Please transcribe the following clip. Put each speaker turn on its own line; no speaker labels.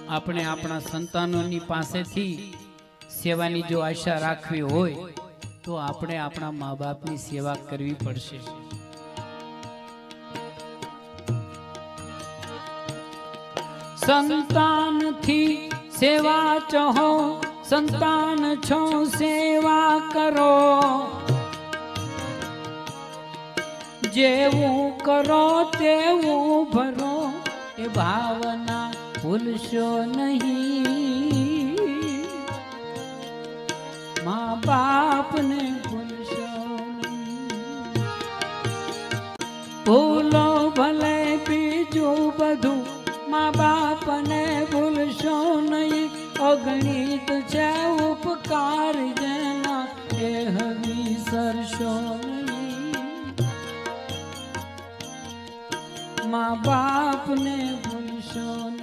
આપણે આપણા સંતાનોની પાસેથી સેવાની જો આશા રાખવી હોય તો આપણે આપણા મા બાપની સેવા કરવી પડશે. સંતાનથી સેવા ચહો, સંતાન છો સેવા કરો, જેવું કરો તેવું ભરો, એ ભાવના ભૂલશો નહીં. મા બાપને ભૂલશો નહીં. ભૂલો ભલે બીજું બધું, મા બાપને ભૂલશો નહીં. અગણિત છે ઉપકાર જેના, એ વિસરશો નહીં. મા બાપને ભૂલશો નહીં.